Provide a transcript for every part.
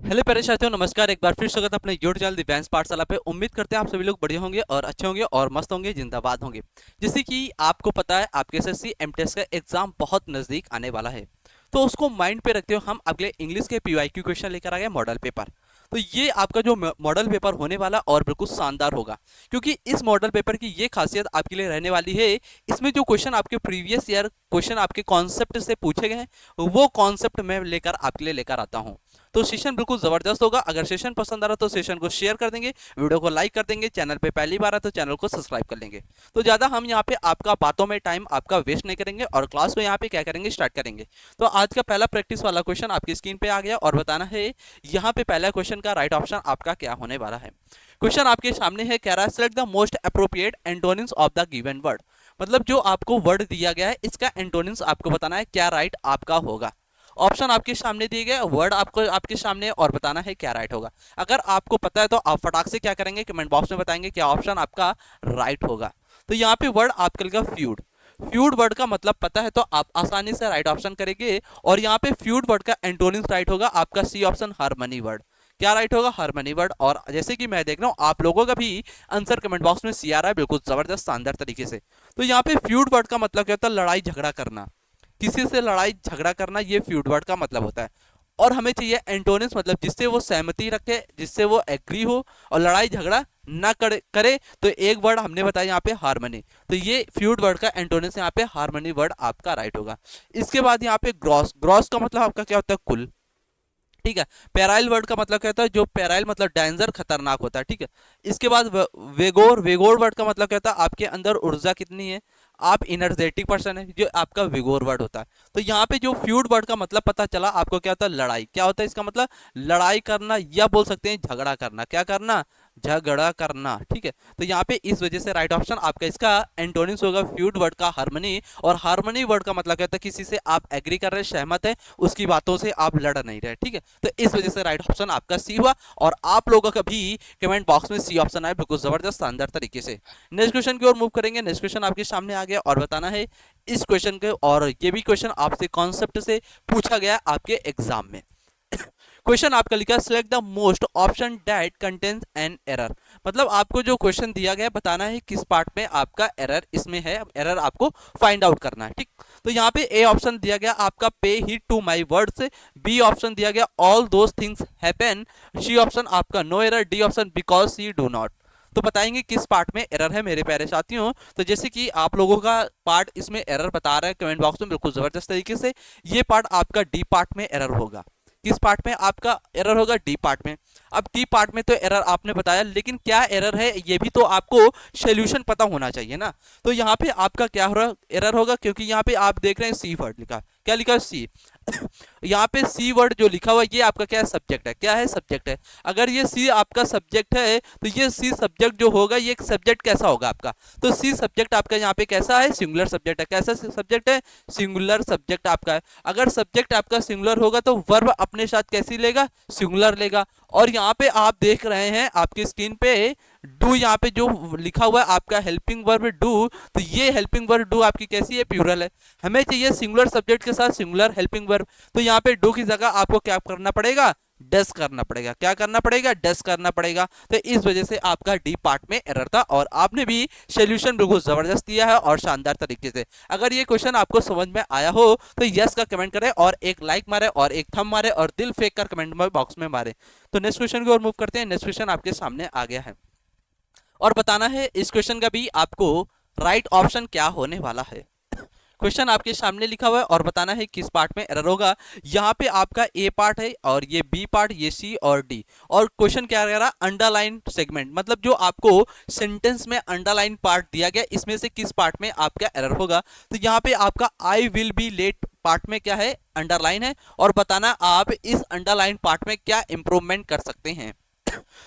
Hello प्यारे साथियों, नमस्कार। एक बार फिर स्वागत है अपने यूट्यूब चैनल दिव्यांश पाठशाला पे। उम्मीद करते हैं आप सभी लोग बढ़िया होंगे और अच्छे होंगे और मस्त होंगे, जिंदाबाद होंगे। जैसे कि आपको पता है, आपके एसएससी एमटेस का एग्जाम बहुत नजदीक आने वाला है, तो उसको माइंड पे रखते हुए हम अगले इंग्लिश के पीवाईक्यू क्वेश्चन लेकर आ गए, मॉडल पेपर। तो ये आपका जो मॉडल पेपर होने वाला और बिल्कुल शानदार होगा, क्योंकि इस मॉडल पेपर की ये खासियत आपके लिए रहने वाली है। इसमें जो क्वेश्चन आपके प्रीवियस ईयर क्वेश्चन आपके कॉन्सेप्ट से पूछे गए हैं, वो कॉन्सेप्ट मैं लेकर आपके लिए लेकर आता हूँ। तो सेशन बिल्कुल जबरदस्त होगा। अगर सेशन पसंद आ रहा तो सेशन को शेयर कर देंगे, वीडियो को लाइक कर देंगे, चैनल पे पहली बार है तो चैनल को सब्सक्राइब कर लेंगे। तो ज्यादा हम यहाँ पे आपका बातों में टाइम आपका वेस्ट नहीं करेंगे और क्लास को यहाँ पे क्या करेंगे, स्टार्ट करेंगे। तो आज का पहला प्रैक्टिस वाला क्वेश्चन आपकी स्क्रीन पे आ गया और बताना है यहाँ पे पहला क्वेश्चन का राइट ऑप्शन आपका क्या होने वाला है। क्वेश्चन आपके सामने है, कह रहा है select the most appropriate antonyms of the given word. मतलब जो आपको वर्ड दिया गया है, इसका एंटोनिम्स आपको बताना है, क्या राइट आपका होगा। ऑप्शन आपके सामने दिए गए, वर्ड आपको आपके सामने और बताना है क्या राइट होगा। अगर आपको पता है तो आप फटाक से क्या करेंगे, कमेंट बॉक्स में बताएंगे क्या ऑप्शन आपका राइट होगा। तो यहाँ पे वर्ड आपका लिखा फ्यूड। फ्यूड वर्ड का मतलब पता है तो आप आसानी से राइट ऑप्शन करेंगे। और यहाँ पे फ्यूड वर्ड का एंटोनिम्स राइट होगा आपका सी ऑप्शन, हार्मनी वर्ड। क्या राइट होगा, हार्मनी वर्ड। और जैसे कि मैं देख रहा हूँ आप लोगों का भी आंसर कमेंट बॉक्स में सी आ रहा है, बिल्कुल जबरदस्त शानदार तरीके से। तो यहाँ पे फ्यूड वर्ड का मतलब क्या होता है, लड़ाई झगड़ा करना, किसी से लड़ाई झगड़ा करना, ये फ्यूड वर्ड का मतलब होता है। और हमें चाहिए एंटोनिम्स, मतलब जिससे वो सहमति रखे, जिससे वो एग्री हो और लड़ाई झगड़ा ना करे। तो एक वर्ड हमने बताया यहाँ पे हार्मनी। तो ये फ्यूड वर्ड का एंटोनिम्स यहाँ पे हार्मनी वर्ड आपका राइट होगा। इसके बाद यहाँ पे ग्रॉस। ग्रॉस का मतलब आपका क्या होता है, कुल। ठीक है। पैराइल वर्ड का मतलब क्या होता है, जो पैराइल मतलब डेंजर, खतरनाक होता है। ठीक है। इसके बाद वेगोर। वेगोर वर्ड का मतलब क्या होता है, आपके अंदर ऊर्जा कितनी है, आप इनर्जेटिक पर्सन है, जो आपका विगोर वर्ड होता है। तो यहाँ पे जो फ्यूड वर्ड का मतलब पता चला आपको, क्या होता है, लड़ाई। क्या होता है इसका मतलब, लड़ाई करना, या बोल सकते हैं झगड़ा करना। क्या करना, झगड़ा करना। ठीक है। तो यहाँ पे इस वजह से राइट ऑप्शन आपका इसका एंटोनिम्स होगा फ्यूड वर्ड का हार्मनी। और हार्मनी वर्ड का मतलब क्या होता है, किसी से आप एग्री कर रहे हैं, सहमत है, उसकी बातों से आप लड़ नहीं रहे। ठीक है। तो इस वजह से राइट ऑप्शन आपका सी हुआ। और आप लोगों का भी कमेंट बॉक्स में सी ऑप्शन आए, बिल्कुल जबरदस्त शानदार तरीके से। नेक्स्ट क्वेश्चन की ओर मूव करेंगे। नेक्स्ट क्वेश्चन आपके सामने आ गया और बताना है इस क्वेश्चन के, और ये भी क्वेश्चन आपसे कॉन्सेप्ट से पूछा गया आपके एग्जाम में। क्वेश्चन आपका लिखा, select the most option that contains an error. मतलब आपको जो क्वेश्चन दिया गया, बताना है किस पार्ट में आपका एरर इसमें है, एरर आपको फाइंड आउट करना है। ठीक। तो यहाँ पे ए ऑप्शन दिया गया आपका, pay heed to my words. B option दिया गया, all those things happen. C option आपका, no error. D option, because she do not. तो बताएंगे किस पार्ट में एरर है मेरे प्यारे साथियों। तो जैसे कि आप लोगों का पार्ट इसमें एरर बता रहा है कमेंट बॉक्स में, बिल्कुल जबरदस्त तरीके से। ये पार्ट आपका डी पार्ट में एरर होगा। किस पार्ट में आपका एरर होगा, डी पार्ट में। अब डी पार्ट में तो एरर आपने बताया, लेकिन क्या एरर है ये भी तो आपको सॉल्यूशन पता होना चाहिए ना। तो यहाँ पे आपका क्या हो रहा एरर होगा, क्योंकि यहाँ पे आप देख रहे हैं सी वर्ड लिखा, क्या लिखा है, सी। यहाँ पे सी वर्ड जो लिखा हुआ है, ये आपका क्या है, सब्जेक्ट है। क्या है, सब्जेक्ट है। अगर ये सी आपका सब्जेक्ट है तो ये सी सब्जेक्ट जो होगा, ये सब्जेक्ट कैसा होगा आपका, तो सी सब्जेक्ट आपका यहाँ पे कैसा है, सिंगुलर सब्जेक्ट है। कैसा सब्जेक्ट है, सिंगुलर सब्जेक्ट आपका है। अगर सब्जेक्ट आपका सिंगुलर होगा तो वर्ब अपने साथ कैसी लेगा, सिंगुलर लेगा। और यहाँ पे आप देख रहे हैं आपकी स्क्रीन पे डू, यहाँ पे जो लिखा हुआ है आपका हेल्पिंग वर्ब डू, तो ये हेल्पिंग वर्ब डू आपकी कैसी है, प्लूरल है। हमें चाहिए सिंगुलर सब्जेक्ट के साथ सिंगुलर हेल्पिंग वर्ब। तो यहाँ पे डू की जगह आपको क्या करना पड़ेगा, डस करना पड़ेगा। क्या करना पड़ेगा, डस करना पड़ेगा। तो इस वजह से आपका डी पार्ट में एरर था, और आपने भी सॉल्यूशन बिल्कुल जबरदस्त दिया है और शानदार तरीके से। अगर ये क्वेश्चन आपको समझ में आया हो तो यस का कमेंट करें और एक लाइक मारे और एक थंब मारे और दिल फेंक कर कमेंट बॉक्स में मारे। तो नेक्स्ट क्वेश्चन की ओर मूव करते हैं। नेक्स्ट क्वेश्चन आपके सामने आ गया है और बताना है इस क्वेश्चन का भी आपको राइट ऑप्शन क्या होने वाला है। क्वेश्चन आपके सामने लिखा हुआ है और बताना है किस पार्ट में एरर होगा। यहाँ पे आपका ए पार्ट है और ये बी पार्ट, ये सी और डी। और क्वेश्चन क्या कह रहा है, अंडरलाइन सेगमेंट, मतलब जो आपको सेंटेंस में अंडरलाइन पार्ट दिया गया, इसमें से किस पार्ट में आपका एरर होगा। तो यहाँ पे आपका I will be late part में क्या है, अंडरलाइन है। और बताना आप इस अंडरलाइन पार्ट में क्या इंप्रूवमेंट कर सकते हैं।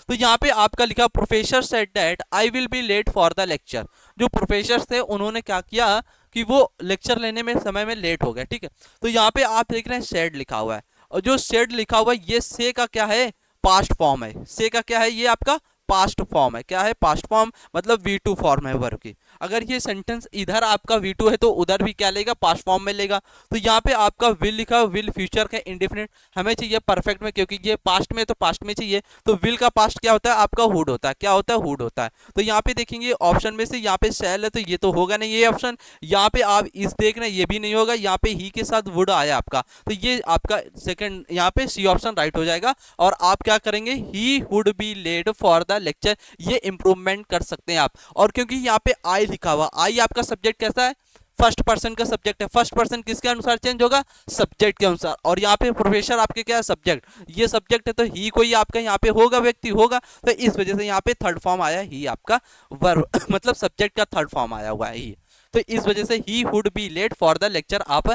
तो यहाँ पे आपका लिखा, professor said that I will be late for the lecture. जो प्रोफेसर थे उन्होंने क्या किया कि वो लेक्चर लेने में समय में लेट हो गए। ठीक है। तो यहाँ पे आप देख रहे हैं सेड लिखा हुआ है, और जो सेड लिखा हुआ है ये से का क्या है, पास्ट फॉर्म है। से का क्या है, ये आपका पास्ट फॉर्म है। क्या है? पास्ट फॉर्म, मतलब V2 फॉर्म है वर्ब की। अगर ये सेंटेंस इधर आपका V2 है तो उधर भी क्या लेगा? पास्ट फॉर्म में लेगा। तो यहाँ पे आपका विल लिखा, विल फ्यूचर का इंडेफिनिट, हमें चाहिए परफेक्ट में, क्योंकि ये पास्ट में तो पास्ट में चाहिए। तो विल का पास्ट क्या होता है? आपका वुड होता है। क्या होता है? वुड होता है। तो यहाँ पे देखेंगे ऑप्शन में से यहाँ पे शैल है, तो ये तो होगा नहीं ये ऑप्शन। यहाँ पे आप इस देख रहे हैं, ये भी नहीं होगा। यहाँ पे ही के साथ वुड आया आपका, तो ये आपका सेकंड, यहाँ पे सी ऑप्शन राइट हो जाएगा। और आप क्या करेंगे? He would be late for the lecture, ये इंप्रूवमेंट कर सकते हैं आप। और क्योंकि यहाँ पे आई लिखा हुआ, आई आपका सब्जेक्ट कैसा है? फर्स्ट पर्सन का सब्जेक्ट है। फर्स्ट पर्सन किसके अनुसार चेंज होगा? सब्जेक्ट के अनुसार। और यहाँ पे प्रोफेसर आपके क्या है? सब्जेक्ट। ये सब्जेक्ट है तो ही कोई आपका यहाँ पे होगा, व्यक्ति होगा। तो इस वजह से यहाँ पे थर्ड फॉर्म आया ही आपका वर्ब मतलब सब्जेक्ट का थर्ड फॉर्म आया हुआ है ही। तो इस वजह से he would be late for the lecture आप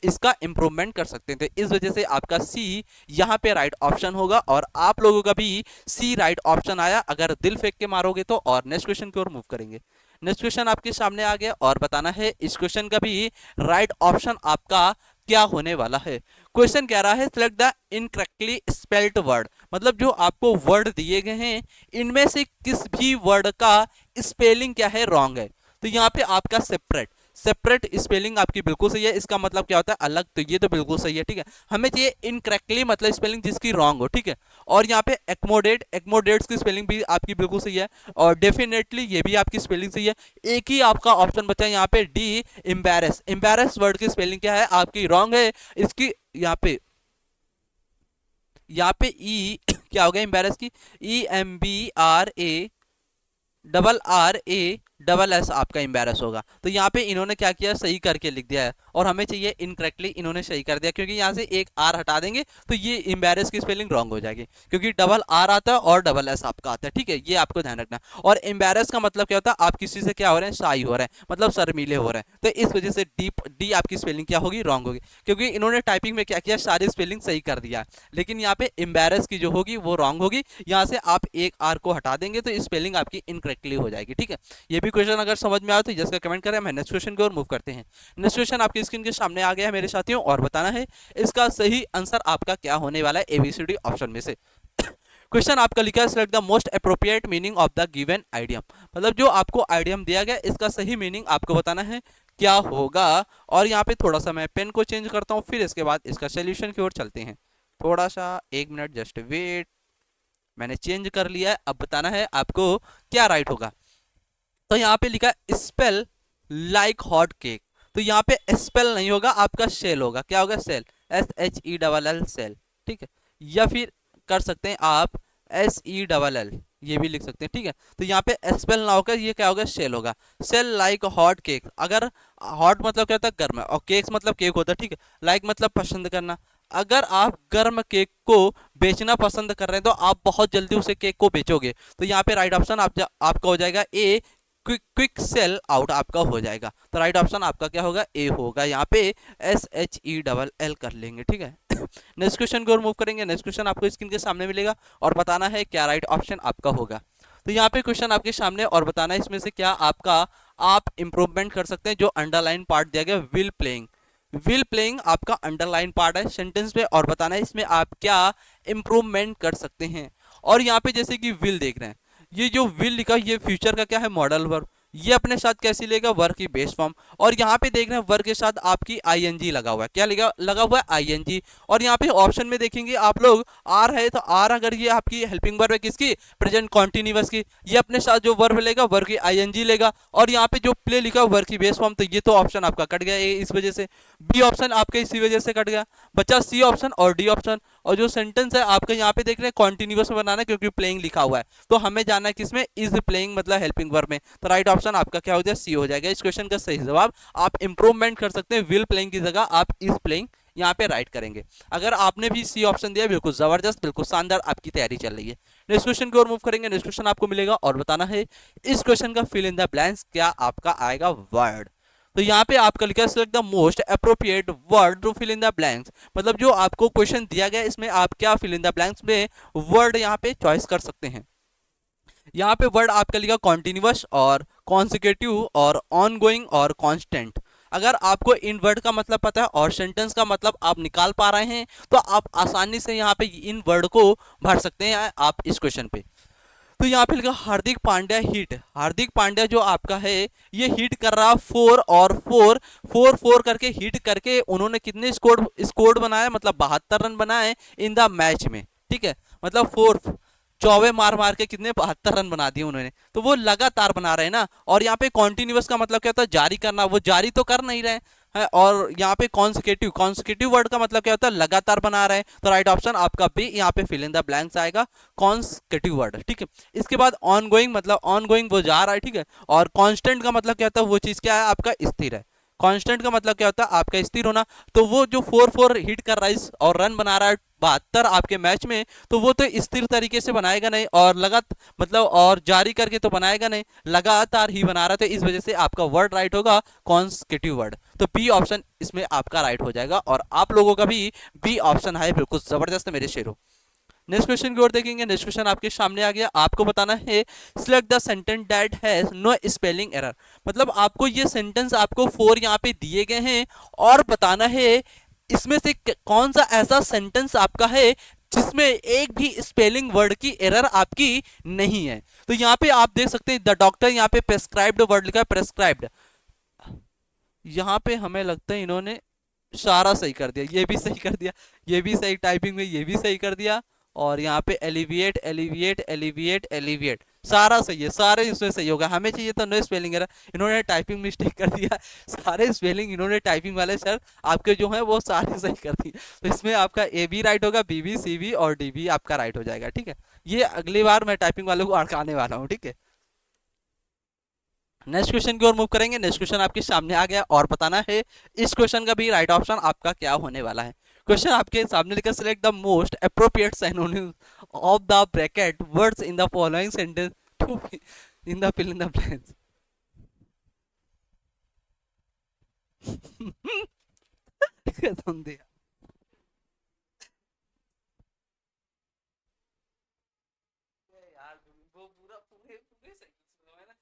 इसका इंप्रूवमेंट कर सकते हैं। तो इस वजह से आपका सी यहाँ पे राइट ऑप्शन होगा। और आप लोगों का भी सी राइट ऑप्शन आया अगर दिल फेंक के मारोगे तो। और नेक्स्ट क्वेश्चन की ओर मूव करेंगे। नेक्स्ट क्वेश्चन आपके सामने आ गया और बताना है इस क्वेश्चन का भी राइट ऑप्शन आपका क्या होने वाला है। क्वेश्चन कह रहा है select the incorrectly spelled word, मतलब जो आपको वर्ड दिए गए हैं इनमें से किस भी वर्ड का स्पेलिंग क्या है? रॉन्ग है। तो यहाँ पे आपका सेपरेट, सेपरेट स्पेलिंग आपकी बिल्कुल सही है। इसका मतलब क्या होता है? अलग। तो ये तो बिल्कुल सही है, ठीक है। हमें चाहिए इनकरेक्टली, मतलब स्पेलिंग जिसकी रॉन्ग हो, ठीक है। और यहाँ पे एक्मोडेट, एक्मोडेट्स की स्पेलिंग भी आपकी बिल्कुल सही है। और डेफिनेटली ये भी आपकी स्पेलिंग सही है। एक ही आपका ऑप्शन बचा है यहाँ पे डी, एम्बैरेस। एम्बैरेस वर्ड की स्पेलिंग क्या है? आपकी रॉन्ग है। इसकी यहाँ पे ई क्या हो गया एम्बैरेस की? EMBRASS आपका एम्बैरस होगा। तो यहाँ पे इन्होंने क्या किया? सही करके लिख दिया है। और हमें चाहिए इनकरेक्टली, इन्होंने सही कर दिया, क्योंकि यहाँ से एक आर हटा देंगे तो ये एम्बैरस की स्पेलिंग रॉन्ग हो जाएगी, क्योंकि डबल आर आता है और डबल एस आपका आता है, ठीक है। ये आपको ध्यान रखना। और एम्बैरस का मतलब क्या होता है? आप किसी से क्या हो रहे हैं? शाई हो रहे हैं, मतलब शर्मीले हो रहे हैं। तो इस वजह से डी आपकी स्पेलिंग क्या होगी? रॉन्ग होगी, क्योंकि इन्होंने टाइपिंग में क्या किया? सारी स्पेलिंग सही कर दिया है। लेकिन यहाँ पे एम्बैरस की जो होगी वो रॉन्ग होगी। यहाँ से आप एक आर को हटा देंगे तो स्पेलिंग आपकी इनकरेक्टली हो जाएगी, ठीक है। ये भी क्वेश्चन अगर समझ में आया तो जैसे कमेंट करें। हम नेक्स्ट क्वेश्चन की ओर मूव करते हैं। नेक्स्ट क्वेश्चन आपकी स्क्रीन के सामने आ गया है मेरे साथियों, और बताना है इसका सही आंसर आपका क्या होने वाला है एबीसीडी ऑप्शन में से। क्वेश्चन आपका लिखा है select the most appropriate meaning of the given idiom, मतलब जो आपको आइडियम दिया गया इसका सही मीनिंग आपको बताना है क्या होगा। और यहाँ पे थोड़ा सा मैं पेन को चेंज करता हूँ, फिर इसके बाद इसका सोल्यूशन की ओर चलते हैं। थोड़ा सा 1 मिनट जस्ट वेट, मैंने चेंज कर लिया है। अब बताना है आपको क्या राइट होगा। तो यहाँ पे लिखा है स्पेल लाइक हॉट केक, तो यहाँ पे स्पेल नहीं होगा, आपका सेल होगा। क्या होगा? सेल, SHELL सेल, ठीक है। या फिर कर सकते हैं आप SELL, ये भी लिख सकते हैं, ठीक है। तो यहाँ पे स्पेल ना होकर ये क्या होगा? सेल होगा। सेल लाइक हॉट केक, अगर हॉट मतलब क्या होता है? गर्म है, और केक्स मतलब केक होता है, ठीक है। लाइक मतलब पसंद करना। अगर आप गर्म केक को बेचना पसंद कर रहे हैं तो आप बहुत जल्दी उसे केक को बेचोगे। तो यहाँ पे राइट ऑप्शन आपका हो जाएगा ए, क्विक सेल आउट आपका हो जाएगा। तो राइट ऑप्शन आपका क्या होगा? ए होगा। यहाँ पे SHELL कर लेंगे, ठीक है। नेक्स्ट क्वेश्चन की ओर मूव करेंगे। नेक्स्ट क्वेश्चन आपको स्क्रीन के सामने मिलेगा और बताना है क्या राइट ऑप्शन आपका होगा। तो यहाँ पे क्वेश्चन आपके सामने और बताना है इसमें से क्या आपका आप इंप्रूवमेंट कर सकते हैं। जो अंडरलाइन पार्ट दिया गया विल प्लेइंग, विल प्लेइंग आपका अंडरलाइन पार्ट है सेंटेंस में, और बताना है इसमें आप क्या इंप्रूवमेंट कर सकते हैं। और यहाँ पे जैसे कि विल देख रहे हैं, ये जो विल लिखा ये फ्यूचर का क्या है? Modal verb. ये अपने साथ कैसी लेगा? वर्ब की बेस फॉर्म। और यहाँ पे देख रहे हैं वर्ब के साथ आपकी आईएनजी लगा हुआ है। क्या लगा हुआ है? आईएनजी। और यहाँ पे ऑप्शन में देखेंगे आप लोग आर है, तो आर अगर ये आपकी हेल्पिंग वर्ब है किसकी? प्रेजेंट कॉन्टिन्यूअस की। ये अपने साथ जो वर्ब लेगा वर्ब की आईएनजी लेगा। और यहाँ पे जो प्ले लिखा वर्ब की बेस फॉर्म, तो ये तो ऑप्शन आपका कट गया इस वजह से। बी ऑप्शन आपका इसी वजह से कट गया, बचा सी ऑप्शन और डी ऑप्शन। और जो सेंटेंस है आपका यहाँ पे देख रहे हैं कॉन्टिन्यूअस में बनाना है, क्योंकि प्लेइंग लिखा हुआ है। तो हमें जाना है किसमें? इज प्लेइंग मतलब हेल्पिंग वर्ब में। तो राइट ऑप्शन आपका क्या हो जाएगा? सी हो जाएगा। इस क्वेश्चन का सही जवाब आप इंप्रूवमेंट कर सकते हैं, विल प्लेइंग की जगह आप इज प्लेइंग यहाँ पे राइट करेंगे। अगर आपने भी सी ऑप्शन दिया, बिल्कुल जबरदस्त, बिल्कुल शानदार, आपकी तैयारी चल रही है। नेक्स्ट क्वेश्चन की ओर मूव करेंगे। नेक्स्ट क्वेश्चन आपको मिलेगा और बताना है इस क्वेश्चन का फिल इन द ब्लैंक्स क्या आपका आएगा वर्ड। तो यहाँ पे आपका लिखा है select the most appropriate word to fill in the blanks, मतलब जो आपको क्वेश्चन दिया गया इसमें आप क्या फिल इन द ब्लैंक्स में वर्ड यहाँ पे चॉइस कर सकते हैं। यहाँ पे वर्ड आपका लिखा कॉन्टिन्यूअस और कॉन्सिक्यूटिव और ऑनगोइंग और कांस्टेंट। अगर आपको इन वर्ड का मतलब पता है और सेंटेंस का मतलब आप निकाल पा रहे हैं तो आप आसानी से यहाँ पे इन वर्ड को भर सकते हैं आप इस क्वेश्चन पे। तो यहाँ पे लिखा हार्दिक पांड्या हिट, हार्दिक पांड्या जो आपका है ये हिट कर रहा 4 और 4 करके हिट करके उन्होंने कितने स्कोर बनाए, मतलब 72 रन बनाए इन द मैच में, ठीक है। मतलब 4 चौवे मार मार के कितने 72 रन बना दिए उन्होंने, तो वो लगातार बना रहे हैं ना। और यहाँ पे कॉन्टिन्यूअस का मतलब क्या होता है, जारी करना, वो जारी तो कर नहीं रहे है। और यहाँ पे कॉन्सिक्यूटिव, कॉन्सिक्यूटिव वर्ड का मतलब क्या होता है, लगातार बना रहे हैं। तो राइट ऑप्शन आपका बी यहाँ पे फिल इन द ब्लैंक्स आएगा, कॉन्सिक्यूटिव वर्ड, ठीक है। इसके बाद ऑन गोइंग, मतलब ऑन गोइंग वो जा रहा है, ठीक है। और कांस्टेंट का मतलब क्या होता है, वो चीज क्या है आपका, स्थिर है। कांस्टेंट का मतलब क्या होता है आपका स्थिर होना। तो वो जो 4 हिट कर रहा है और रन बना रहा है 72 आपके मैच में, तो वो तो स्थिर तरीके से बनाएगा नहीं, और मतलब और जारी करके तो बनाएगा नहीं, लगातार ही बना रहा है। तो इस वजह से आपका वर्ड राइट होगा कॉन्सिक्यूटिव वर्ड। तो बी ऑप्शन इसमें आपका राइट हो जाएगा, और आप लोगों का भी बी ऑप्शन है, बिल्कुल जबरदस्त मेरे शेरों। नेक्स्ट क्वेश्चन की ओर देखेंगे। नेक्स्ट क्वेश्चन आपके सामने आ गया, आपको बताना है select the sentence that has no spelling error. मतलब आपको ये सेंटेंस आपको 4 यहाँ पे दिए गए हैं, और बताना है इसमें से कौन सा ऐसा सेंटेंस आपका है जिसमें एक भी स्पेलिंग वर्ड की एरर आपकी नहीं है। तो यहाँ पे आप देख सकते हैं द डॉक्टर, यहाँ पे प्रेस्क्राइब्ड वर्ड लिखा है, प्रेस्क्राइब्ड। यहाँ पे हमें लगता है इन्होंने सारा सही कर दिया, ये भी सही कर दिया, ये भी सही टाइपिंग में, ये भी सही कर दिया। और यहाँ पे एलिविएट एलिविएट एलिविएट एलिविएट सारा सही है, सारे इसमें सही होगा। हमें चाहिए तो नो स्पेलिंग एरर, इन्होंने टाइपिंग मिस्टेक कर दिया। सारे स्पेलिंग इन्होंने टाइपिंग वाले सर आपके जो है वो सारे सही कर दिए। तो इसमें आपका ए भी राइट होगा, बी भी, सी भी और डी भी आपका राइट हो जाएगा, ठीक है। ये अगली बार मैं टाइपिंग वालों को अड़काने वाला हूँ, ठीक है। नेक्स्ट क्वेश्चन की ओर मूव करेंगे। नेक्स्ट क्वेश्चन आपके सामने आ गया, और बताना है इस क्वेश्चन का भी राइट ऑप्शन आपका क्या होने वाला है। क्वेश्चन आपके सामने लिखा, select the most appropriate synonym of the bracket words in the following sentence to in the fill in the blanks. तुम दे यार, वो पूरा पूरे पूरे सही है ना।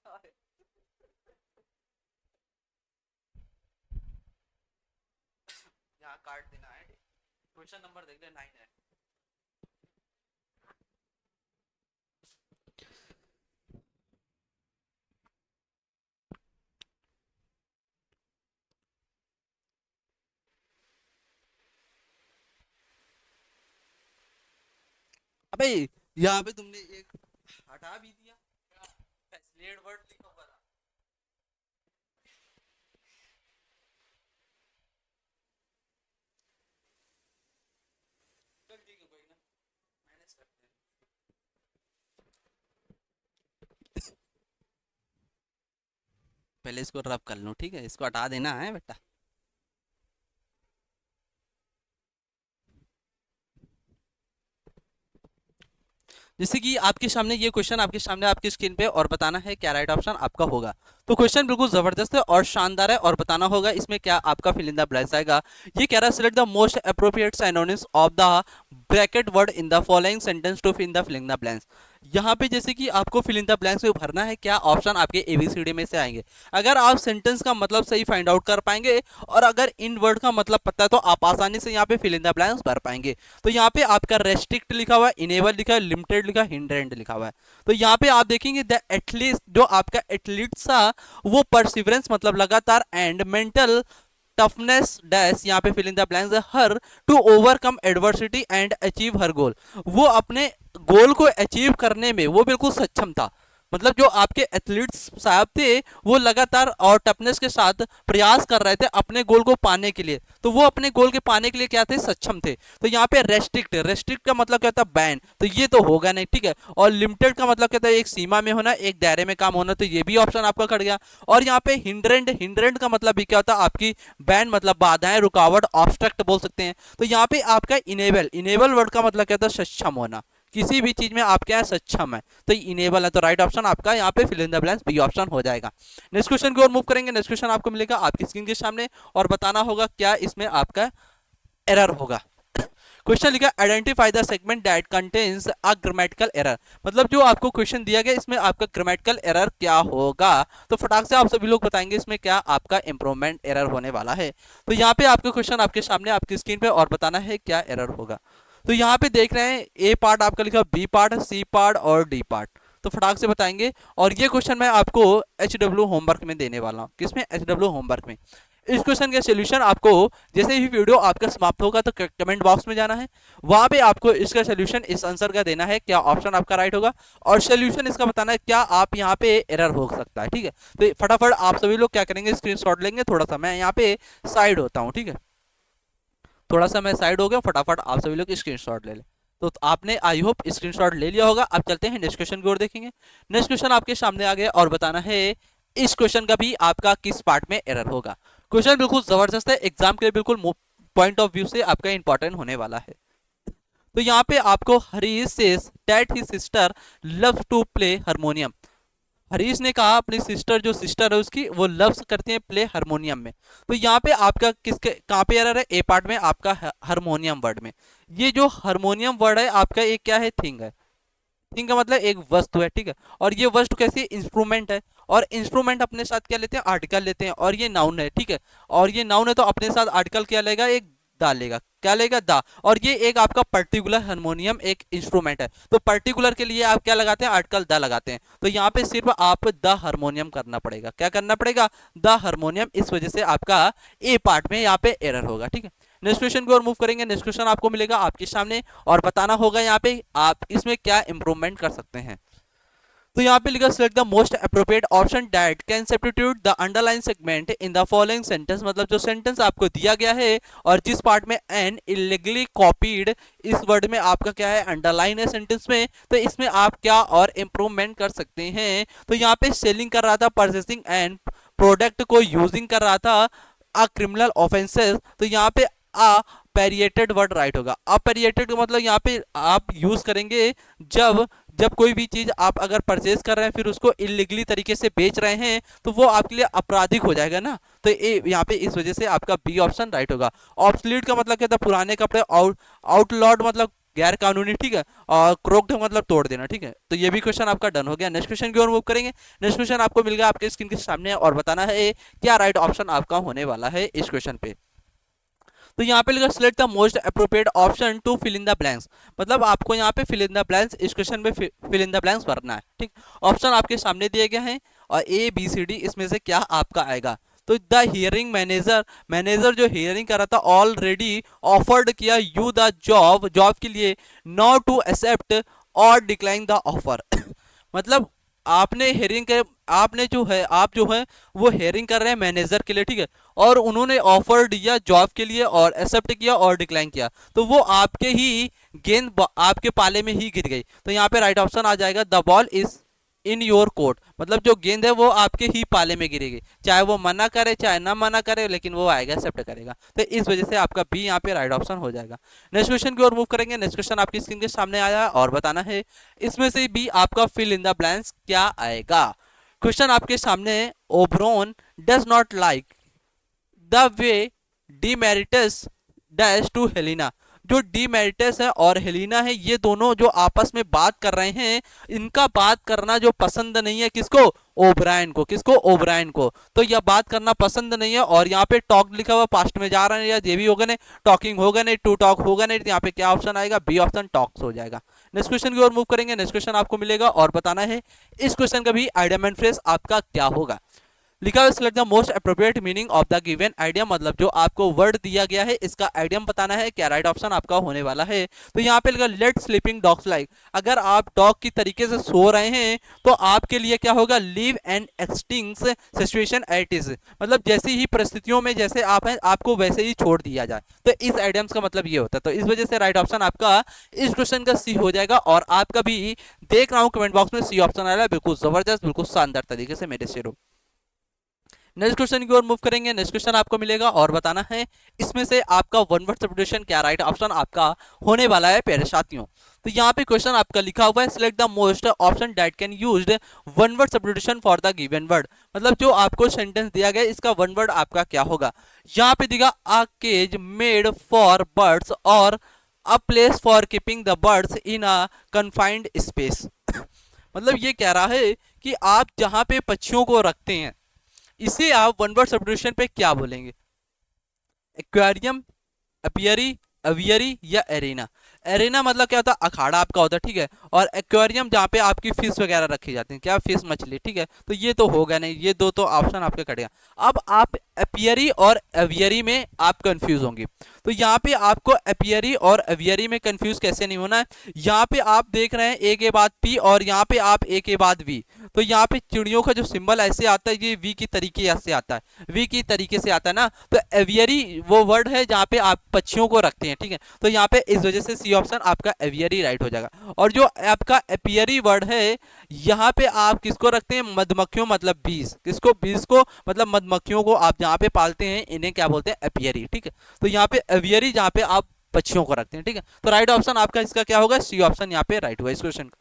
यहाँ काट देना है। क्वेश्चन नंबर देख ले, 9 है। अबे यहाँ पे तुमने एक हटा भी दिया, फैसिलिटेड वर्ड लिखा हुआ था। चल ठीक है, कोई ना, मैनेज करते हैं। पहले इसको रब कर लूं, ठीक है, इसको हटा देना है बेटा। जैसे कि आपके सामने ये क्वेश्चन आपके सामने आपकी स्क्रीन पे, और बताना है क्या राइट ऑप्शन आपका होगा। तो क्वेश्चन बिल्कुल जबरदस्त है और शानदार है, और बताना होगा इसमें क्या आपका फिल इन द ब्लैंक्स आएगा। ये कह रहा है select the most appropriate synonyms of the bracket word in the following sentence to fill in the filling the blanks. यहाँ पे जैसे कि आपको फिल इन द ब्लैंक्स में भरना है, क्या ऑप्शन आपके एबीसीडी में से आएंगे। अगर आप सेंटेंस का मतलब सही फाइंड आउट कर पाएंगे, और अगर इन वर्ड का मतलब पता है, तो आप आसानी से यहाँ पे फिल इन द ब्लैंक्स भर पाएंगे। तो यहाँ पे आपका रेस्ट्रिक्ट लिखा हुआ है, इनेबल लिखा है, लिमिटेड लिखा है, हिंड्रेंट लिखा हुआ है। तो यहाँ पे आप देखेंगे द एटलीस्ट, जो आपका एथलीट था वो परसिवरेंस मतलब लगातार, एंड मेंटल टफनेस डैश, यहाँ पे fill in the blanks, her to overcome adversity and achieve her goal. वो अपने गोल को अचीव करने में वो बिल्कुल सक्षम था। मतलब जो आपके एथलीट्स साहब थे वो लगातार और टफनेस के साथ प्रयास कर रहे थे अपने गोल को पाने के लिए, तो वो अपने गोल के पाने के लिए क्या थे, सक्षम थे। तो यहाँ पे रेस्ट्रिक्ट, रेस्ट्रिक्ट का मतलब क्या था, बैन, तो ये तो होगा नहीं, ठीक है। और लिमिटेड का मतलब क्या था, एक सीमा में होना, एक दायरे में काम होना, तो ये भी ऑप्शन आपका कट गया। और यहाँ पे हिंड्रेंट, हिंड्रेंट का मतलब भी क्या होता है, आपकी बैन मतलब बाधाएं, रुकावट, ऑब्स्ट्रक्ट बोल सकते हैं। तो यहाँ पे आपका इनेबल, इनेबल वर्ड का मतलब क्या था, सक्षम होना, किसी भी चीज में आप क्या है, सक्षम है। तो इनेबल है, तो राइट ऑप्शन आपका यहाँ पे fill in the blanks B option हो जाएगा। नेक्स्ट क्वेश्चन की ओर मूव करेंगे। नेक्स्ट क्वेश्चन आपको मिलेगा आपकी स्क्रीन के सामने, और बताना होगा क्या इसमें आपका एरर होगा। क्वेश्चन लिखा, identify the segment that contains a grammatical error. मतलब जो आपको क्वेश्चन दिया गया इसमें आपका ग्रामेटिकल एरर क्या होगा। तो फटाक से आप सभी लोग बताएंगे इसमें क्या आपका इंप्रूवमेंट एरर होने वाला है। तो यहाँ पे आपका क्वेश्चन आपके सामने आपकी स्क्रीन पे, और बताना है क्या एरर होगा। तो यहाँ पे देख रहे हैं ए पार्ट आपका लिखा, बी पार्ट, सी पार्ट और डी पार्ट। तो फटाक से बताएंगे। और ये क्वेश्चन मैं आपको HW होमवर्क में देने वाला हूँ। किसमें? HW होमवर्क में। इस क्वेश्चन का सोल्यूशन आपको जैसे ही वीडियो आपका समाप्त होगा तो कमेंट बॉक्स में जाना है, वहां पे आपको इसका सोल्यूशन इस आंसर का देना है, क्या ऑप्शन आपका राइट होगा, और सोल्यूशन इसका बताना है क्या आप यहाँ पे एरर हो सकता है। ठीक है, तो फटाफट आप सभी लोग क्या करेंगे, स्क्रीनशॉट लेंगे। थोड़ा सा मैं यहाँ पे साइड होता हूँ, ठीक है, थोड़ा सा मैं साइड हो गया, फटाफट आप सभी लोग स्क्रीनशॉट ले लें। तो आपने आई होप स्क्रीनशॉट ले लिया होगा। अब चलते हैं नेक्स्ट क्वेश्चन की ओर देखेंगे। नेक्स्ट क्वेश्चन आपके सामने आ गया और बताना है इस क्वेश्चन का भी आपका किस पार्ट में एरर होगा। क्वेश्चन बिल्कुल जबरदस्त है, एग्जाम के लिए बिल्कुल पॉइंट ऑफ व्यू से आपका इंपॉर्टेंट होने वाला है। तो यहाँ पे आपको Harish says that his sister loves to play harmonium. Harish ने कहा अपनी सिस्टर, जो सिस्टर है उसकी, वो लव्स करती है प्ले हारमोनियम में। तो यहाँ पे आपका किसके कहाँ पे एरर है? ए पार्ट में, आपका हारमोनियम वर्ड में। ये जो हारमोनियम वर्ड है आपका एक क्या है? थिंग है। थिंग का मतलब एक वस्तु है, ठीक है। और ये वस्तु कैसी? इंस्ट्रूमेंट है। और इंस्ट्रूमेंट अपने साथ क्या लेते हैं? आर्टिकल लेते हैं। और ये नाउन है, ठीक है। और ये नाउन है तो अपने साथ आर्टिकल क्या लेगा? एक दा लेगा। क्या लेगा? दा। और ये एक आपका पर्टिकुलर हारमोनियम एक इंस्ट्रूमेंट है, तो पर्टिकुलर के लिए आप क्या लगाते हैं? आर्टिकल दा लगाते हैं। तो यहाँ पे सिर्फ आप द हारमोनियम करना पड़ेगा। क्या करना पड़ेगा? The harmonium. इस वजह से आपका ए पार्ट में यहाँ पे एरर होगा, ठीक है। नेक्स्ट क्वेश्चन की ओर मूव करेंगे। नेक्स्ट क्वेश्चन आपको मिलेगा आपके सामने और बताना होगा यहाँ पे आप इसमें क्या इंप्रूवमेंट कर सकते हैं। तो यहाँ पे लिखा select the most appropriate option that can substitute the underline segment in the following sentence. मतलब जो सेंटेंस आपको दिया गया है और जिस पार्ट में एन इलीगली कॉपीड, इस वर्ड में आपका क्या है? अंडरलाइन है सेंटेंस में। तो इसमें आप क्या और इम्प्रूवमेंट कर सकते हैं? तो यहाँ पे सेलिंग कर रहा था, परचेसिंग एंड प्रोडक्ट को यूजिंग कर रहा था, अ क्रिमिनल ऑफेंसेस। तो यहाँ पे अ पेरिएटेड वर्ड राइट होगा। अपेरिएटेड का मतलब यहाँ पे आप यूज करेंगे जब जब कोई भी चीज आप अगर परचेज कर रहे हैं फिर उसको इलीगली तरीके से बेच रहे हैं तो वो आपके लिए आपराधिक हो जाएगा ना। तो ये यहाँ पे इस वजह से आपका बी ऑप्शन राइट होगा। ऑब्सलीट का मतलब क्या था? पुराने कपड़े। आउटलॉड मतलब गैर कानूनी, ठीक है। और क्रोक्ड मतलब तोड़ देना, ठीक है। तो ये भी क्वेश्चन आपका डन हो गया। नेक्स्ट क्वेश्चन की ओर मूव करेंगे। नेक्स्ट क्वेश्चन आपको मिल गया आपके स्क्रीन के सामने और बताना है क्या राइट ऑप्शन आपका होने वाला है इस क्वेश्चन पे। तो यहाँ पे लिखा select the most appropriate option to fill in the blanks. मतलब आपको यहाँ पे फिल इन द ब्लैंक्स, इस क्वेश्चन में फिल इन द ब्लैंक्स भरना है, ठीक। ऑप्शन आपके सामने दिए गए हैं और ए बी सी डी इसमें से क्या आपका आएगा। तो द हियरिंग मैनेजर, मैनेजर जो हियरिंग कर रहा था ऑलरेडी ऑफर्ड किया यू द जॉब, जॉब के लिए, नॉट टू एक्सेप्ट और डिक्लाइन द ऑफर। मतलब आपने हेयरिंग कर, आपने जो है आप जो है वो हेयरिंग कर रहे हैं मैनेजर के लिए, ठीक है। और उन्होंने ऑफर दिया जॉब के लिए और एक्सेप्ट किया और डिक्लाइन किया, तो वो आपके ही गेंद आपके पाले में ही गिर गई। तो यहाँ पे राइट ऑप्शन आ जाएगा the ball is in your court. मतलब जो गेंद है वो आपके ही पाले में गिरेगी, चाहे वो मना करे चाहे ना मना करे, लेकिन वो आएगा, एक्सेप्ट करेगा। तो इस वजह से आपका बी यहाँ पे राइट ऑप्शन हो जाएगा। नेक्स्ट क्वेश्चन की ओर मूव करेंगे। नेक्स्ट क्वेश्चन आपकी स्क्रीन के सामने आया और बताना है इसमें से भी आपका फिल इन द ब्लैंक्स क्या आएगा। क्वेश्चन आपके सामने है Oberon does not like the way Demetrius dash to Helena. जो डीमेरिटस है और हेलिना है ये दोनों जो आपस में बात कर रहे हैं, इनका बात करना जो पसंद नहीं है किसको? ओब्रायन को। किसको? ओब्रायन को। तो यह बात करना पसंद नहीं है और यहाँ पे टॉक लिखा हुआ पास्ट में जा रहा है, या ये भी होगा नहीं, टॉकिंग होगा नहीं, टू टॉक होगा नहीं। तो यहाँ पे क्या ऑप्शन आएगा? बी ऑप्शन टॉक्स हो जाएगा। नेक्स्ट क्वेश्चन की ओर मूव करेंगे। नेक्स्ट क्वेश्चन आपको मिलेगा और बताना है इस क्वेश्चन का भी आइडियामेंट फ्रेज आपका क्या होगा। लिखा हुआ select the most appropriate meaning of the given idea. मतलब जो आपको वर्ड दिया गया है इसका आइडियम बताना है, क्या राइट ऑप्शन आपका होने वाला है। तो यहाँ पे लिखा लेट स्लीपिंग डॉग्स लाइक। अगर आप डॉग की तरीके से सो रहे हैं तो आपके लिए क्या होगा? Leave and extincts situation at ease. मतलब जैसी ही परिस्थितियों में जैसे आप हैं आपको वैसे ही छोड़ दिया जाए। तो इस आइडियम्स का मतलब ये होता है। तो इस वजह से राइट ऑप्शन आपका इस क्वेश्चन का सी हो जाएगा। और आपका भी देख रहा हूँ कमेंट बॉक्स में सी ऑप्शन आ रहा है, बिल्कुल जबरदस्त, बिल्कुल शानदार तरीके से मेरे शेरों। नेक्स्ट क्वेश्चन की ओर मूव करेंगे। नेक्स्ट क्वेश्चन आपको मिलेगा और बताना है इसमें से आपका वन वर्ड सब्स्टिट्यूशन क्या राइट ऑप्शन आपका होने वाला है प्यारे साथियों। तो यहाँ पे क्वेश्चन आपका लिखा हुआ है select the most option that can used one word substitution for the given word. मतलब जो आपको सेंटेंस दिया गया इसका वन वर्ड आपका क्या होगा। यहाँ पे दिखा a cage made for birds और a place for keeping the birds in a confined space. मतलब ये कह रहा है कि आप जहां पे पक्षियों को रखते हैं इसे आप वन वर्ड सब्स्टिट्यूशन पे क्या बोलेंगे? एक्वेरियम, अपियरी, अवियरी या एरेना। एरेना मतलब क्या होता है, अखाड़ा आपका होता है, ठीक है। और एक्वेरियम जहाँ पे आपकी फिश वगैरह रखी जाती है, क्या फिश मछली, ठीक है। तो ये तो होगा नहीं, ये दो तो ऑप्शन आपके कट गया। अब आप एपियरी और एवियरी में आप कंफ्यूज होंगे। तो यहाँ पे आपको एपियरी और एवियरी में कंफ्यूज कैसे नहीं होना है। यहाँ पे आप देख रहे हैं ए के बाद पी और यहाँ पे आप ए के बाद वी। तो यहाँ पे चिड़ियों का जो सिंबल ऐसे आता है, ये वी की तरीके से आता है, वी की तरीके से आता है ना। तो एवियरी वो वर्ड है जहाँ पे आप पक्षियों को रखते हैं, ठीक है। तो यहाँ पे इस वजह से सी ऑप्शन आपका एवियरी राइट हो जाएगा। और जो आपका एपियरी वर्ड है, यहाँ पे आप किसको रखते हैं, मधुमक्खियों मतलब बीज, किसको, बीज को, मतलब मधुमक्खियों को आप जहाँ पे पालते हैं इन्हें क्या बोलते हैं, एपियरी, ठीक है। तो यहाँ पे एवियरी जहाँ पे आप पक्षियों को रखते हैं, ठीक है। तो राइट ऑप्शन आपका इसका क्या होगा, सी ऑप्शन यहाँ पे राइट हुआ इस क्वेश्चन का।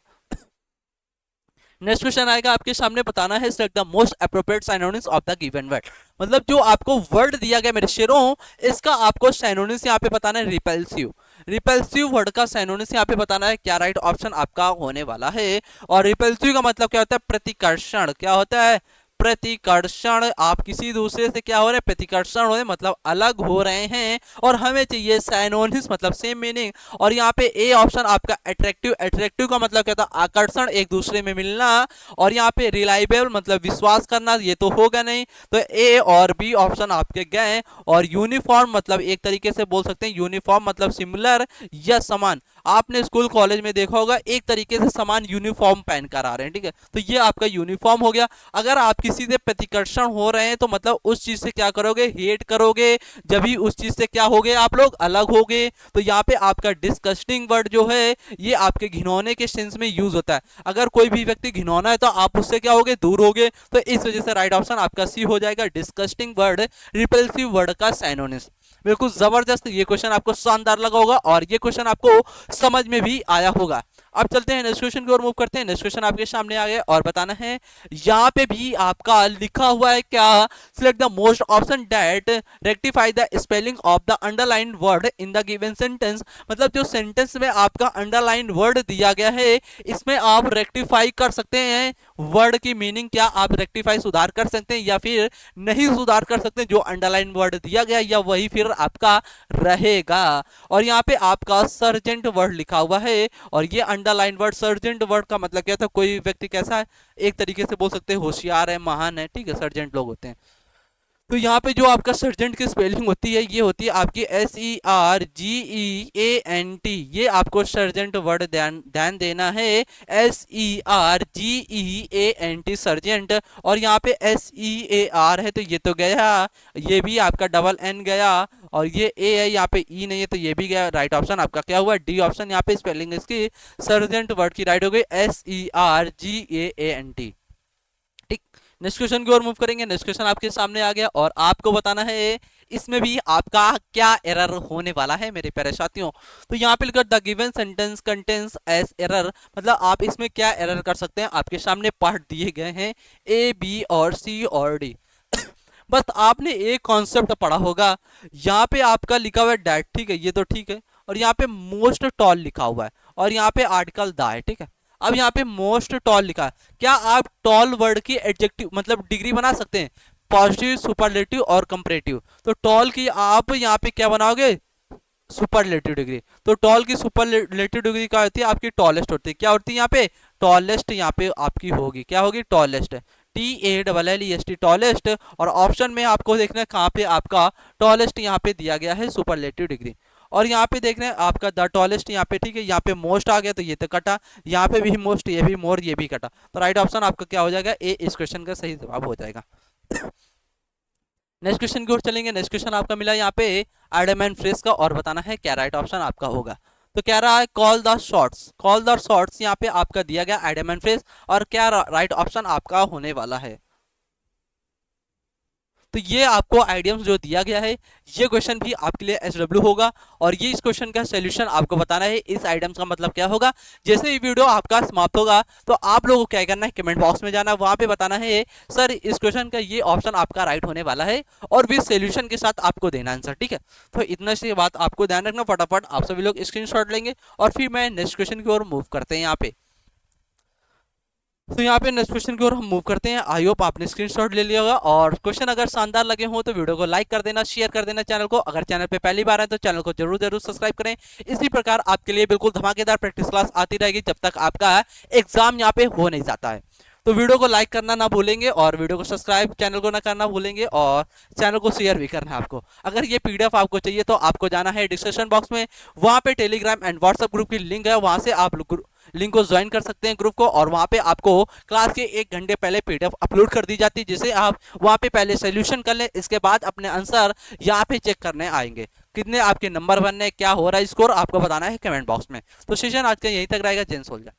नेक्स्ट क्वेश्चन आएगा आपके सामने, बताना है select the most appropriate synonyms of the given word. मतलब जो आपको वर्ड दिया गया मेरे शेरों, इसका आपको सिनोनिम्स यहाँ पे बताना है। रिपल्सिव, रिपल्सिव वर्ड का सिनोनिम्स यहाँ पे बताना है। क्या राइट ऑप्शन आपका होने वाला है। और रिपल्सिव का मतलब क्या होता है, प्रतिकर्षण, क्या होता है, प्रतिकर्षण। आप किसी दूसरे से क्या हो रहे हैं, प्रतिकर्षण हो रहे, मतलब अलग हो रहे हैं। और हमें चाहिए साइनोनिम्स, मतलब सेम मीनिंग। और यहाँ पे ए ऑप्शन आपका अट्रैक्टिव, अट्रैक्टिव का मतलब क्या था, आकर्षण, एक दूसरे में मिलना। और यहाँ पे रिलायबल मतलब विश्वास करना, ये तो होगा नहीं। तो ए और बी ऑप्शन आपके गए। और यूनिफॉर्म मतलब एक तरीके से बोल सकते हैं, यूनिफॉर्म मतलब सिमिलर या समान। आपने स्कूल कॉलेज में देखा होगा एक तरीके से समान यूनिफॉर्म पहन कर आ रहे हैं, ठीक है। तो ये आपका यूनिफॉर्म हो गया। अगर आप किसी से प्रतिकर्षण हो रहे हैं तो मतलब उस चीज से क्या करोगे, हेट करोगे। जब भी उस चीज से क्या होगे, आप लोग अलग होगे। तो यहाँ पे आपका डिस्कस्टिंग वर्ड जो है, ये आपके घिनौने के सेंस में यूज होता है। अगर कोई भी व्यक्ति घिनौना है तो आप उससे क्या होगे, दूर होगे। तो इस वजह से राइट ऑप्शन आपका सी हो जाएगा, डिस्कस्टिंग वर्ड रिपल्सिव वर्ड का साइनोनिम्स। बिल्कुल जबरदस्त, ये क्वेश्चन आपको शानदार लगा होगा और ये क्वेश्चन आपको समझ में भी आया होगा। अब चलते हैं नेक्स्ट क्वेश्चन की ओर मूव करते हैं। नेक्स्ट क्वेश्चन आपके सामने आ गया और बताना है, यहाँ पे भी आपका लिखा हुआ है क्या, select the most option that rectify the spelling of the underline word in the given sentence. मतलब जो सेंटेंस में आपका अंडरलाइन वर्ड दिया गया है, इसमें आप रेक्टिफाई कर सकते हैं वर्ड की मीनिंग, क्या आप रेक्टिफाई सुधार कर सकते हैं या फिर नहीं सुधार कर सकते। जो अंडरलाइन वर्ड दिया गया या वही फिर आपका रहेगा। और यहाँ पे आपका सर्जेंट वर्ड लिखा हुआ है। और ये अंडरलाइन वर्ड, सर्जेंट वर्ड का मतलब क्या था, कोई व्यक्ति कैसा है, एक तरीके से बोल सकते हैं होशियार है, महान है, ठीक है, सर्जेंट लोग होते हैं। तो यहाँ पे जो आपका सर्जेंट की स्पेलिंग होती है, ये होती है आपकी SERGEANT। ये आपको सर्जेंट वर्ड ध्यान देना है, SERGEANT सर्जेंट। और यहाँ पे SEAR है तो ये तो गया, ये भी आपका डबल N गया। और ये ए है, यहाँ पे ई नहीं है तो ये भी गया। राइट ऑप्शन आपका क्या हुआ, डी ऑप्शन। यहाँ पे स्पेलिंग इसकी सर्जेंट वर्ड की राइट हो गई, SERGEANT, ठीक। नेक्स्ट क्वेश्चन की ओर मूव करेंगे। नेक्स्ट क्वेश्चन आपके सामने आ गया और आपको बताना है इसमें भी आपका क्या एरर होने वाला है मेरे प्यारे साथियों। तो यहाँ पे लिखा the given sentence contains as error, मतलब आप इसमें क्या एरर कर सकते हैं। आपके सामने पार्ट दिए गए हैं ए, बी और सी और डी। बस आपने एक कॉन्सेप्ट पढ़ा होगा, यहाँ पे आपका लिखा हुआ है डैट, ठीक है, ये तो ठीक है। और यहाँ पे मोस्ट टॉल लिखा हुआ है और यहाँ पे आर्टिकल द है, ठीक है। अब यहाँ पे मोस्ट टॉल लिखा है, क्या आप टॉल वर्ड की एडजेक्टिव मतलब डिग्री बना सकते हैं, पॉजिटिव, सुपरलेटिव और कंपैरेटिव। तो टॉल की आप यहाँ पे क्या बनाओगे, सुपरलेटिव डिग्री। तो टॉल की सुपरलेटिव डिग्री क्या होती है, आपकी टॉलेस्ट होती है। क्या होती है यहाँ पे, टॉलेस्ट, यहाँ पे आपकी होगी, क्या होगी, टॉलेस्ट, TALLEST, टॉलेस्ट। और ऑप्शन में आपको देखना है कहाँ पे आपका टॉलेस्ट यहाँ पे दिया गया है, सुपरलेटिव डिग्री। और यहाँ पे देख रहे हैं आपका द टॉलेस्ट यहाँ पे, ठीक है। यहाँ पे मोस्ट आ गया तो ये तो कटा, यहाँ पे भी मोस्ट, ये भी मोर, ये भी कटा। तो राइट ऑप्शन आपका क्या हो जाएगा, ए इस क्वेश्चन का सही जवाब हो जाएगा। नेक्स्ट क्वेश्चन की ओर चलेंगे। नेक्स्ट क्वेश्चन आपका मिला यहाँ पे एडम एंड फ्रेस का और बताना है क्या राइट ऑप्शन आपका होगा। तो क्या रहा है, call the shots, call the shots यहाँ पे आपका दिया गया एडम एंड फ्रेस। और क्या राइट ऑप्शन आपका होने वाला है। तो ये आपको आइडियम्स जो दिया गया है, ये क्वेश्चन भी आपके लिए SW होगा। और ये इस क्वेश्चन का सोल्यूशन आपको बताना है, इस आइटम्स का मतलब क्या होगा। जैसे ही वीडियो आपका समाप्त होगा तो आप लोगों को क्या करना है, कमेंट बॉक्स में जाना, वहां पे बताना है सर इस क्वेश्चन का ये ऑप्शन आपका राइट होने वाला है, और भी सोल्यूशन के साथ आपको देना आंसर, ठीक है। तो इतना सी बात आपको ध्यान रखना, फटाफट आप सभी लोग स्क्रीनशॉट लेंगे और फिर मैं नेक्स्ट क्वेश्चन की ओर मूव करते हैं यहाँ पे। तो यहाँ पे नेक्स्ट क्वेश्चन की ओर हम मूव करते हैं। आई होप आपने स्क्रीनशॉट ले लिया होगा और क्वेश्चन अगर शानदार लगे हो तो वीडियो को लाइक कर देना, शेयर कर देना चैनल को। अगर चैनल पे पहली बार है तो चैनल को जरूर जरूर सब्सक्राइब करें। इसी प्रकार आपके लिए बिल्कुल धमाकेदार प्रैक्टिस क्लास आती रहेगी जब तक आपका एग्जाम यहाँ पे हो नहीं जाता है। तो वीडियो को लाइक करना ना भूलेंगे और वीडियो को सब्सक्राइब चैनल को ना करना भूलेंगे और चैनल को शेयर भी करना है आपको। अगर ये पीडीएफ आपको चाहिए तो आपको जाना है डिस्क्रिप्शन बॉक्स में, वहाँ पे टेलीग्राम एंड व्हाट्सएप ग्रुप की लिंक है, वहाँ से आप लिंक को ज्वाइन कर सकते हैं ग्रुप को, और वहाँ पे आपको क्लास के 1 घंटे पहले पीडीएफ अपलोड कर दी जाती है, जिसे आप वहाँ पे पहले सोल्यूशन कर लें। इसके बाद अपने आंसर यहाँ पे चेक करने आएंगे। कितने आपके नंबर बनने, क्या हो रहा है स्कोर, आपको बताना है कमेंट बॉक्स में। तो सेशन आज का यहीं तक रहेगा। जय सोल्जर।